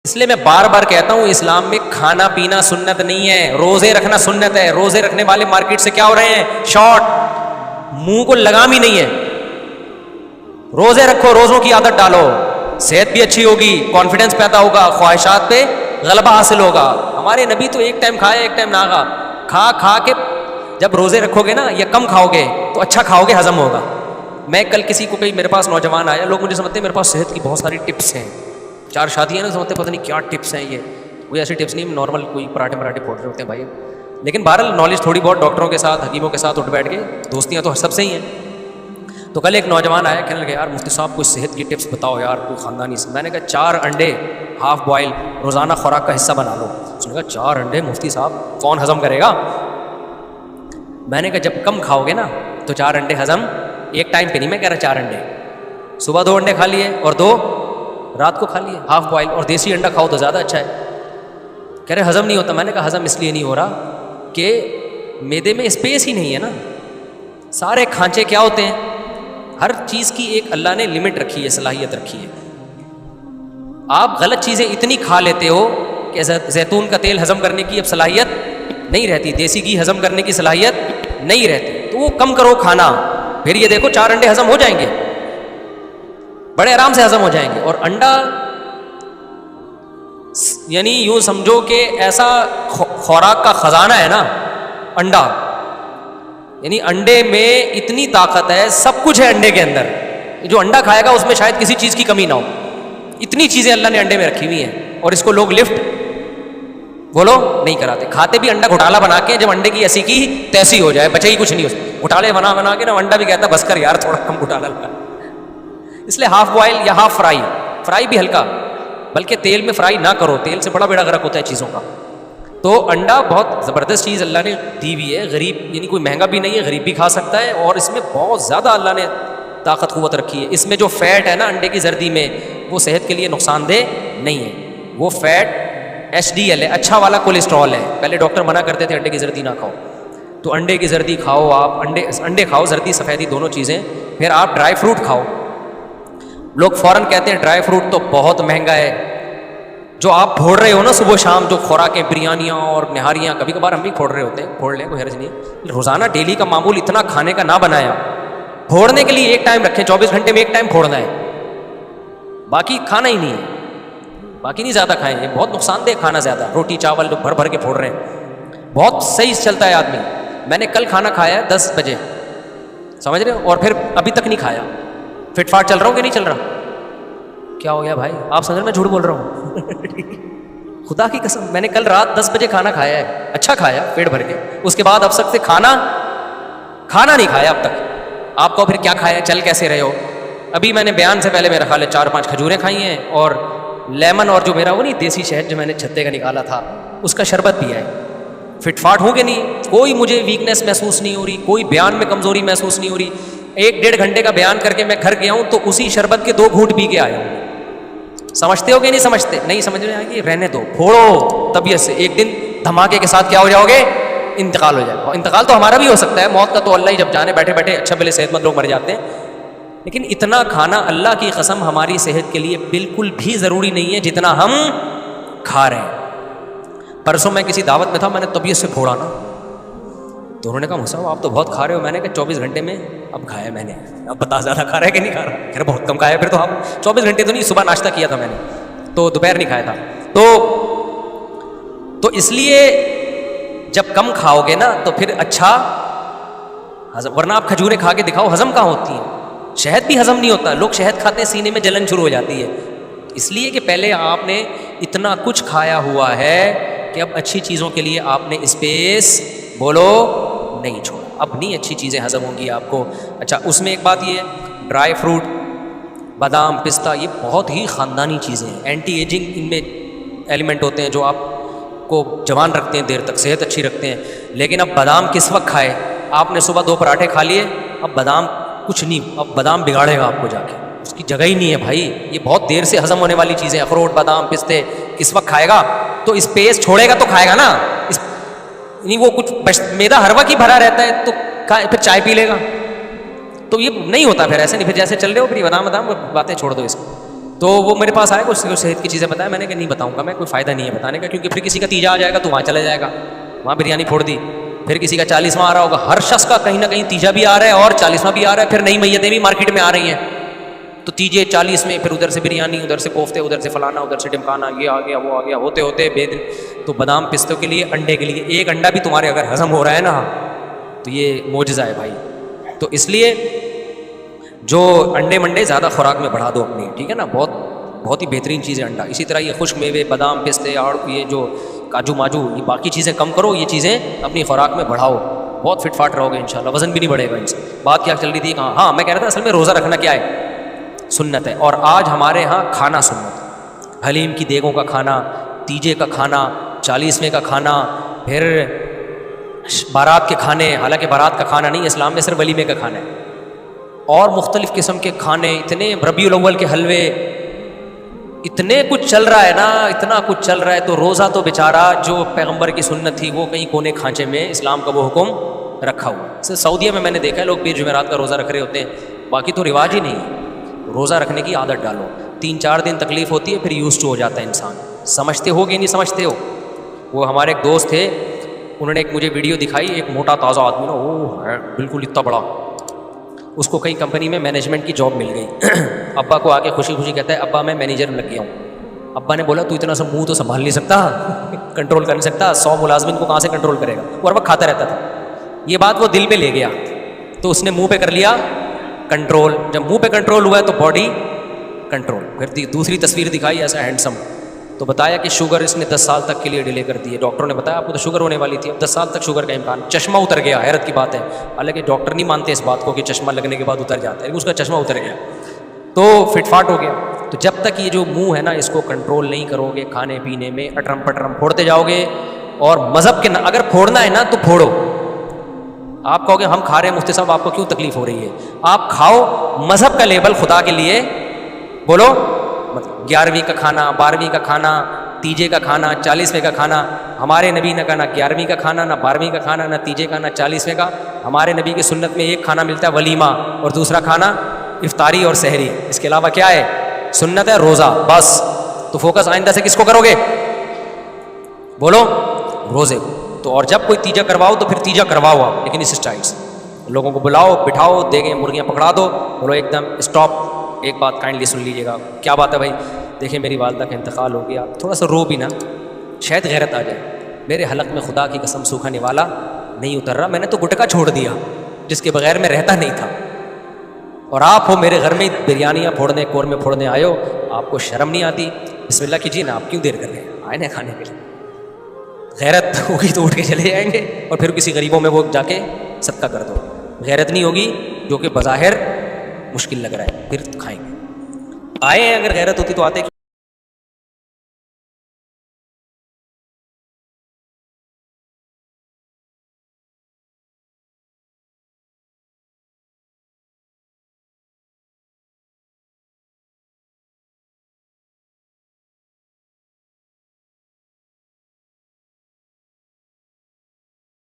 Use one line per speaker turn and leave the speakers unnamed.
اس لیے میں بار بار کہتا ہوں اسلام میں کھانا پینا سنت نہیں ہے، روزے رکھنا سنت ہے. روزے رکھنے والے مارکیٹ سے کیا ہو رہے ہیں؟ شارٹ، منہ کو لگام ہی نہیں ہے. روزے رکھو، روزوں کی عادت ڈالو، صحت بھی اچھی ہوگی، کانفیڈنس پیدا ہوگا، خواہشات پہ غلبہ حاصل ہوگا. ہمارے نبی تو ایک ٹائم کھائے ایک ٹائم نہ کھا کھا کے جب روزے رکھو گے نا یا کم کھاؤ گے تو اچھا کھاؤ گے، ہضم ہوگا. میں کل کسی کو میرے پاس نوجوان آیا، لوگ مجھے سمجھتے ہیں میرے پاس صحت کی بہت ساری ٹپس ہیں، 4 شادیاں نا، سمجھتے پتہ نہیں کیا ٹپس ہیں یہ. کوئی ایسی ٹپس نہیں، نارمل کوئی پراٹھے پھوڑ رہے ہوتے ہیں بھائی. لیکن بہرحال نالج تھوڑی بہت ڈاکٹروں کے ساتھ حکیموں کے ساتھ اٹھ بیٹھ کے، دوستیاں تو سب سے ہی ہیں. تو کل ایک نوجوان آیا، کہنے لگا یار مفتی صاحب کوئی صحت کی ٹپس بتاؤ یار، کوئی خاندانی سے. میں نے کہا 4 انڈے ہاف بوائل روزانہ خوراک کا حصہ بنا لو. اس نے کہا 4 انڈے مفتی صاحب کون ہضم کرے گا؟ میں نے کہا جب کم کھاؤ گے نا تو 4 انڈے ہضم ایک ٹائم پہ نہیں، میں کہہ رہا 4 انڈے صبح 2 انڈے کھا لیے اور 2 رات کو کھا لیے ہاف بوائل، اور دیسی انڈا کھاؤ تو زیادہ اچھا ہے. کہہ رہے ہضم نہیں ہوتا. میں نے کہا ہضم اس لیے نہیں ہو رہا کہ معدے میں اسپیس ہی نہیں ہے نا. سارے کھانچے کیا ہوتے ہیں، ہر چیز کی ایک اللہ نے لمٹ رکھی ہے، صلاحیت رکھی ہے. آپ غلط چیزیں اتنی کھا لیتے ہو کہ زیتون کا تیل ہضم کرنے کی اب صلاحیت نہیں رہتی، دیسی گھی ہضم کرنے کی صلاحیت نہیں رہتی. تو وہ کم کرو کھانا، پھر یہ دیکھو 4 انڈے ہضم ہو جائیں گے، بڑے آرام سے ہضم ہو جائیں گے. اور انڈا یعنی یوں سمجھو کہ ایسا خوراک کا خزانہ ہے نا انڈا، یعنی انڈے میں اتنی طاقت ہے، سب کچھ ہے انڈے کے اندر. جو انڈا کھائے گا اس میں شاید کسی چیز کی کمی نہ ہو، اتنی چیزیں اللہ نے انڈے میں رکھی ہوئی ہیں. اور اس کو لوگ لفٹ بولو نہیں کراتے، کھاتے بھی انڈا گھوٹالا بنا کے، جب انڈے کی ایسی کی تیسی ہو جائے، بچے ہی کچھ نہیں، اس گھوٹالے بنا کے نا انڈا بھی کہتا بس کر یار تھوڑا کم گھوٹالا لگا. اس لیے ہاف بوائل یا ہاف فرائی بھی ہلکا، بلکہ تیل میں فرائی نہ کرو، تیل سے بڑا بیڑا غرق ہوتا ہے چیزوں کا. تو انڈا بہت زبردست چیز اللہ نے دی ہوئی ہے، غریب یعنی کوئی مہنگا بھی نہیں ہے، غریب بھی کھا سکتا ہے. اور اس میں بہت زیادہ اللہ نے طاقت قوت رکھی ہے. اس میں جو فیٹ ہے نا انڈے کی زردی میں، وہ صحت کے لیے نقصان دہ نہیں ہے. وہ فیٹ HDL ہے، اچھا والا کولیسٹرول ہے. پہلے ڈاکٹر منع کرتے تھے انڈے کی زردی نہ کھاؤ، تو انڈے کی زردی کھاؤ آپ، انڈے کھاؤ، زردی سفیدی دونوں چیزیں. پھر آپ ڈرائی فروٹ کھاؤ. لوگ فوراً کہتے ہیں ڈرائی فروٹ تو بہت مہنگا ہے. جو آپ پھوڑ رہے ہو نا صبح شام، جو خوراکیں بریانیاں اور نہاریاں، کبھی کبھار ہم بھی پھوڑ رہے ہوتے ہیں، پھوڑ لیں کوئی حرج نہیں. روزانہ ڈیلی کا معمول اتنا کھانے کا نہ بنایا. پھوڑنے کے لیے ایک ٹائم رکھیں، 24 گھنٹے میں ایک ٹائم پھوڑنا ہے، باقی کھانا ہی نہیں ہے. باقی نہیں زیادہ کھائیں، یہ بہت نقصان دہ کھانا زیادہ. روٹی چاول جو بھر بھر کے پھوڑ رہے ہیں، بہت صحیح چلتا ہے آدمی. میں نے کل کھانا کھایا 10 بجے، سمجھ رہے ہو، اور پھر ابھی تک نہیں کھایا. فٹ فاٹ چل رہا ہوں کہ نہیں چل رہا؟ کیا ہو گیا بھائی؟ آپ سمجھ رہے میں جھوٹ بول رہا ہوں؟ خدا کی قسم میں نے کل رات 10 بجے کھانا کھایا ہے، اچھا کھایا پیٹ بھر کے. اس کے بعد اب تک سے کھانا نہیں کھایا اب تک. آپ کو پھر کیا کھایا؟ چل کیسے رہے ہو؟ ابھی میں نے بیان سے پہلے میرا خیال ہے 4-5 کھجوریں کھائی ہیں، اور لیمن، اور جو میرا وہ نہیں دیسی شہد جو میں نے چھتے کا نکالا تھا اس کا شربت پیا ہے. فٹ فاٹ ہوں کہ نہیں؟ کوئی مجھے ویکنیس محسوس نہیں ہو رہی، کوئی بیان میں کمزوری محسوس نہیں ہو رہی. 1-1.5 گھنٹے کا بیان کر کے میں گھر گیا ہوں تو اسی شربت کے 2 گھونٹ پی کے آیا ہوں. سمجھتے ہو کہ نہیں سمجھتے؟ نہیں سمجھ میں آئے گی، رہنے دو، پھوڑو طبیعت سے. ایک دن دھماکے کے ساتھ کیا ہو جاؤ گے؟ انتقال ہو جائے گا. انتقال تو ہمارا بھی ہو سکتا ہے، موت کا تو اللہ ہی جب جانے، بیٹھے بیٹھے اچھا بھلے صحت مند لوگ مر جاتے ہیں. لیکن اتنا کھانا اللہ کی قسم ہماری صحت کے لیے بالکل بھی ضروری نہیں ہے جتنا ہم کھا رہے ہیں. پرسوں میں کسی دعوت میں تھا، میں نے طبیعت سے پھوڑا نا، تو انہوں نے کہا موسیٰ آپ تو بہت کھا رہے ہو. میں نے کہا 24 گھنٹے میں اب کھایا میں نے. اب بتا زیادہ کھا رہا ہے کہ نہیں کھا رہا؟ کہہ رہا بہت کم کھایا. پھر تو آپ 24 گھنٹے تو نہیں، صبح ناشتہ کیا تھا میں نے، تو دوپہر نہیں کھایا تھا. تو اس لیے جب کم کھاؤ گے نا تو پھر اچھا ہضم. ورنہ آپ کھجوریں کھا کے دکھاؤ، ہضم کہاں ہوتی ہیں؟ شہد بھی ہضم نہیں ہوتا. لوگ شہد کھاتے ہیں سینے میں جلن شروع ہو جاتی ہے. اس لیے کہ پہلے آپ نے اتنا کچھ کھایا ہوا ہے کہ اب اچھی چیزوں کے لیے آپ نے اسپیس بولو نہیں چھوڑا. اب نہیں اچھی چیزیں ہضم ہوں گی آپ کو. اچھا اس میں ایک بات یہ ہے، ڈرائی فروٹ، بادام، پستہ، یہ بہت ہی خاندانی چیزیں ہیں. اینٹی ایجنگ ان میں ایلیمنٹ ہوتے ہیں جو آپ کو جوان رکھتے ہیں، دیر تک صحت اچھی رکھتے ہیں. لیکن اب بادام کس وقت کھائے؟ آپ نے صبح 2 پراٹھے کھا لیے، اب بادام کچھ نہیں، اب بادام بگاڑے گا آپ کو جا کے، اس کی جگہ ہی نہیں ہے بھائی. یہ بہت دیر سے ہضم ہونے والی چیزیں، اخروٹ، بادام، پستے کس وقت کھائے گا؟ تو اسپیس چھوڑے گا تو کھائے گا نا. نہیں وہ کچھ میدا ہر وقت ہی بھرا رہتا ہے تو پھر چائے پی لے گا، تو یہ نہیں ہوتا پھر ایسے نہیں. پھر جیسے چل رہے ہو پھر بادام باتیں چھوڑ دو اس کو. تو وہ میرے پاس آئے, اس کو صحت کی چیزیں بتایا. میں نے کہا نہیں بتاؤں گا میں, کوئی فائدہ نہیں ہے بتانے کا, کیونکہ پھر کسی کا تیجا آ جائے گا تو وہاں چلا جائے گا, وہاں بریانی پھوڑ دی. پھر کسی کا 40واں آ رہا ہوگا, ہر شخص کا کہیں نہ کہیں تیجا بھی آ رہا ہے اور 40واں بھی آ رہا ہے. پھر نئی میتیں بھی مارکیٹ میں آ رہی ہیں, تو تیجے 40 میں پھر ادھر سے بریانی, ادھر سے کوفتے, ادھر سے فلانا, ادھر سے ڈمکانا, یہ آ گیا وہ آ گیا, ہوتے ہوتے بے دن. تو بادام پستوں کے لیے, انڈے کے لیے, ایک انڈا بھی تمہارے اگر ہضم ہو رہا ہے نا تو یہ معجزہ ہے بھائی. تو اس لیے جو انڈے منڈے زیادہ خوراک میں بڑھا دو اپنی, ٹھیک ہے نا, بہت ہی بہترین چیز ہے انڈا. اسی طرح یہ خشک میوے, بادام پستے اور یہ جو کاجو ماجو, یہ باقی چیزیں کم کرو, یہ چیزیں اپنی خوراک میں بڑھاؤ, بہت فٹ فاٹ رہو گے انشاءاللہ, وزن بھی نہیں بڑھے گا ان سے. بات کیا چل رہی تھی, ہاں میں کہہ رہا تھا اصل میں روزہ رکھنا کیا ہے, سنت ہے. اور آج ہمارے ہاں کھانا سنت, حلیم کی دیگوں کا کھانا, تیجے کا کھانا, 40ویں کا کھانا, پھر بارات کے کھانے, حالانکہ بارات کا کھانا نہیں اسلام میں, صرف ولیمے کا کھانا ہے, اور مختلف قسم کے کھانے, اتنے ربیع الاول کے حلوے, اتنے کچھ چل رہا ہے نا, اتنا کچھ چل رہا ہے. تو روزہ تو بیچارہ جو پیغمبر کی سنت تھی وہ کہیں کونے کھانچے میں اسلام کا وہ حکم رکھا ہوا. سعودیہ میں نے دیکھا ہے لوگ 20 جمعرات کا روزہ رکھ رہے ہوتے ہیں, باقی تو رواج ہی نہیں ہے. روزہ رکھنے کی عادت ڈالو, 3-4 دن تکلیف ہوتی ہے, پھر یوز ٹو ہو جاتا ہے انسان. سمجھتے ہو کہ نہیں سمجھتے ہو. وہ ہمارے ایک دوست تھے, انہوں نے ایک مجھے ویڈیو دکھائی, ایک موٹا تازہ آدمی نا, وہ ہے بالکل اتنا بڑا, اس کو کہیں کمپنی میں مینجمنٹ کی جاب مل گئی. ابا کو آ کے خوشی خوشی کہتا ہے ابا میں مینیجر لگ گیا ہوں. ابا نے بولا تو اتنا سا منہ تو سنبھال نہیں سکتا, کنٹرول کر نہیں سکتا, 100 ملازمین کو کہاں سے کنٹرول کرے گا, اور وہ کھاتا رہتا تھا. یہ بات وہ دل پہ لے گیا, تو اس نے منہ پہ کر لیا کنٹرول. جب منہ پہ کنٹرول ہوا ہے تو باڈی کنٹرول. پھر دوسری تصویر دکھائی ایسا ہینڈسم, تو بتایا کہ شوگر اس نے 10 سال تک کے لیے ڈیلے کر دی ہے. ڈاکٹروں نے بتایا آپ کو تو شوگر ہونے والی تھی, اب 10 سال تک شوگر کا امکان. چشمہ اتر گیا, حیرت کی بات ہے, حالانکہ ڈاکٹر نہیں مانتے اس بات کو کہ چشمہ لگنے کے بعد اتر جاتا ہے, لیکن اس کا چشمہ اتر گیا, تو فٹ فاٹ ہو گیا. تو جب تک یہ جو منہ ہے نا اس کو کنٹرول نہیں کرو گے, کھانے پینے میں اٹرم پٹرم پھوڑتے جاؤ گے, اور مذہب کے اگر پھوڑنا ہے نا تو پھوڑو. آپ کہو گے ہم کھا رہے ہیں مفتی صاحب آپ کو کیوں تکلیف ہو رہی ہے, آپ کھاؤ, مذہب کا لیبل خدا کے لیے بولو. مطلب 11ویں کا کھانا, 12ویں کا کھانا, تیجے کا کھانا, 40ویں کا کھانا, ہمارے نبی نے کہا نہ 11ویں کا کھانا, نہ 12ویں کا کھانا, نہ تیجے کا, نہ 40ویں کا. ہمارے نبی کی سنت میں ایک کھانا ملتا ہے ولیمہ, اور دوسرا کھانا افطاری اور سحری. اس کے علاوہ کیا ہے, سنت ہے روزہ بس. تو فوکس آئندہ سے کس کو کرو گے, بولو روزے کو. تو اور جب کوئی تیجا کرواؤ تو پھر تیجا کرواؤ آپ, لیکن اس اسٹائل سے. لوگوں کو بلاؤ, بٹھاؤ, دیگیں مرغیاں پکڑا دو, بولو ایک دم اسٹاپ, ایک بات کائنڈلی سن لیجیے گا. کیا بات ہے بھائی, دیکھیں میری والدہ کا انتقال ہو گیا, تھوڑا سا رو بھی نا, شاید غیرت آ جائے. میرے حلق میں خدا کی قسم سوکھا نوالا نہیں اتر رہا, میں نے تو گٹکا چھوڑ دیا جس کے بغیر میں رہتا نہیں تھا, اور آپ ہو میرے گھر میں بریانیاں پھوڑنے, قورمے پھوڑنے آئے ہو, آپ کو شرم نہیں آتی؟ بسم اللہ کیجیے نا, آپ کیوں دیر کر رہے ہیں, آئے نا کھانے کے لیے. غیرت ہوگی تو اٹھ کے چلے جائیں گے, اور پھر کسی غریبوں میں وہ جا کے صدقہ کر دو. غیرت نہیں ہوگی, جو کہ بظاہر مشکل لگ رہا ہے, پھر کھائیں گے. آئے ہیں, اگر غیرت ہوتی تو آتے.